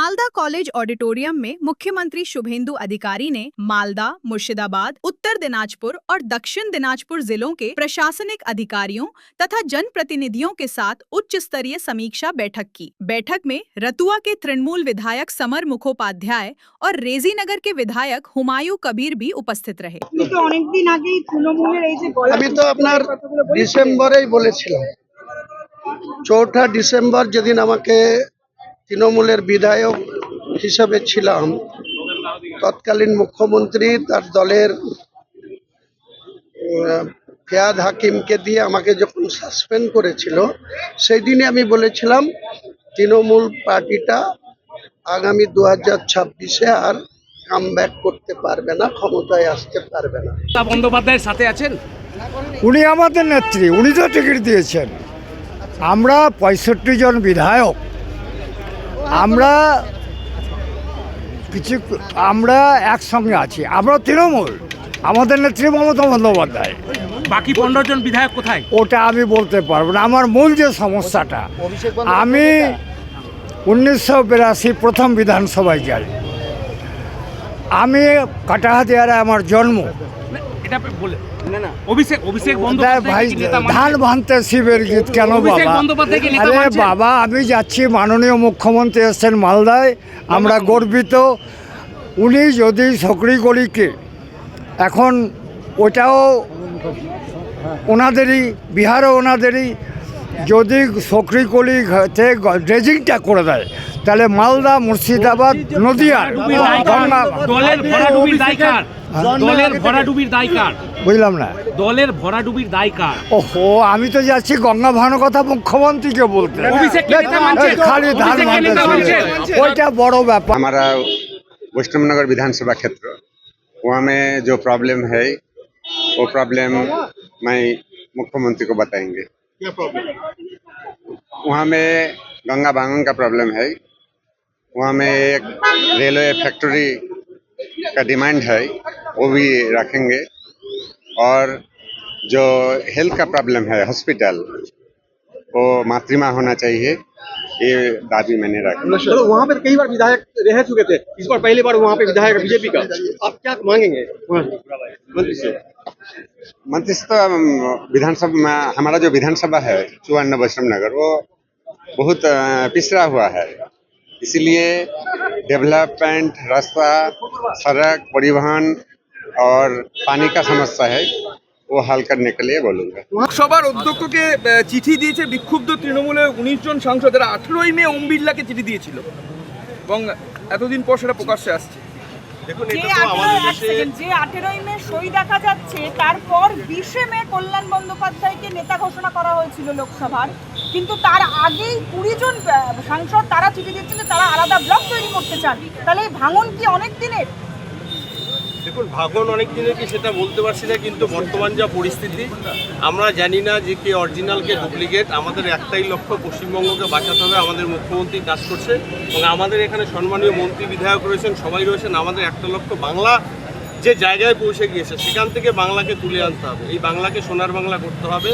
Malda college auditorium में मुख्यमंत्री शुभेंदु अधिकारी ने मालदा, मुर्शिदाबाद, उत्तर दिनाजपुर और दक्षिण दिनाजपुर जिलों के प्रशासनिक अधिकारियों तथा जनप्रतिनिधियों के साथ उच्च स्तरीय समीक्षा बैठक की। बैठक में रतुआ के तृणमूल विधायक समर मुखोपाध्याय और रेजीनगर के विधायक हुमायूं कबीर भी उपस्थित रहे। আমি তো আপনার ডিসেম্বরেই বলেছিলাম, 4 ডিসেম্বর যেদিন আমাকে তৃণমূলের বিধায়ক হিসেবে ছিলাম, তৎকালীন মুখ্যমন্ত্রী তার দলের ফিয়াদ হাকিমকে দিয়ে আমাকে যখন সাসপেন্ড করেছিল, সেই দিনে আমি বলেছিলাম তৃণমূল পার্টিটা আগামী 2026-এ আর কামব্যাক করতে পারবে না, ক্ষমতায় আসতে পারবে না। বন্দ্যোপাধ্যায়ের সাথে আছেন? উনি আমাদের নেত্রী, উনি তো টিকিট দিয়েছেন। আমরা 65 জন বিধায়ক, আমরা একসঙ্গে আছি। আমরা তৃণমূল, আমাদের নেত্রী মমতা বন্দ্যোপাধ্যায়। বাকি 15 জন বিধায়ক কোথায়? ওটা আমি বলতে পারবো না। আমার মূল যে সমস্যাটা, আমি 1982 প্রথম বিধানসভায় যাই। আমি কাটাহাতিয়ারে আমার জন্ম। এটা বলে না অভিষেক ভাই, ধান ভাঙতে শিবের গীত কেন বাবা? আরে বাবা, আমি যাচ্ছি, মাননীয় মুখ্যমন্ত্রী এসছেন মালদায়, আমরা গর্বিত। উনি যদি সকরিগলিকে, এখন ওটাও ওনাদেরই, বিহারও ওনাদেরই, যদি সকরিগলিতে ড্রেজিংটা করে দেয়, তাহলে মালদা, মুর্শিদাবাদ, নদিয়া দলের ভরাডুবির দায়কার। বুঝলাম না, দলের ভরাডুবির দায়কার। ওহো, আমি তো যাচ্ছি গঙ্গা ভাঙার কথা মুখ্যমন্ত্রীকে বলতে। খালি ধান ভাঙতে, ওইটা বড় ব্যাপার। हमारा वैष्णवनगर विधानसभा क्षेत्र, वहाँ में जो प्रॉब्लम है वो प्रॉब्लम मैं मुख्यमंत्री को बताएंगे। क्या प्रॉब्लम? वहाँ में गंगा भांगन का प्रॉब्लम है। वहाँ में एक रेलवे फैक्ट्री का डिमांड है, वो भी रखेंगे। और जो हेल्थ का प्रॉब्लम है, हॉस्पिटल वो मातृमा होना चाहिए, ये दादी मैंने रखी। तो वहाँ पर कई बार विधायक रह चुके थे, इस बार पहली बार वहाँ पे विधायक बीजेपी का, आप क्या मांगेंगे मंत्री से? मंत्री से तो विधानसभा में, हमारा जो विधानसभा है 54 वैष्णवनगर, वो बहुत पिछड़ा हुआ है। इसीलिए डेवलपमेंट, रास्ता, सड़क, परिवहन और पानी का समस्या है, वो हल करने के लिए बोलूँगा। লোকসভার অধ্যক্ষকে চিঠি দিয়েছে বিক্ষুব্ধ তৃণমূলের 19 জন সাংসদ, যারা 18ই মে ওম বিড়লাকে চিঠি দিয়েছিল এবং এতদিন পর সেটা প্রকাশ্যে আসছে। দেখুন, যে 18ই মে সই দেখা যাচ্ছে, তারপর 20 মে কল্যাণ বন্দ্যোপাধ্যায়কে নেতা ঘোষণা করা হয়েছিল লোকসভার, কিন্তু তার আগেই 20 জন সাংসদ তারা চিঠি দিচ্ছেন যে তারা আলাদা ব্লক তৈরি করতে চান। তাহলে এই ভাঙন কি অনেক দিনের? দেখুন, ভাঙন অনেক দিনের কি সেটা বলতে পারছি না, কিন্তু বর্তমান যা পরিস্থিতি, আমরা জানি না যে কে অরিজিনাল কে ডুপ্লিকেট। আমাদের একটাই লক্ষ্য, পশ্চিমবঙ্গকে বাঁচাতে হবে। আমাদের মুখ্যমন্ত্রী কাজ করছে এবং আমাদের এখানে সম্মানীয় মন্ত্রী, বিধায়ক রয়েছেন, সবাই রয়েছেন। আমাদের একটা লক্ষ্য, বাংলা যে জায়গায় পৌঁছে গিয়েছে সেখান থেকে বাংলাকে তুলে আনতে হবে, এই বাংলাকে সোনার বাংলা করতে হবে।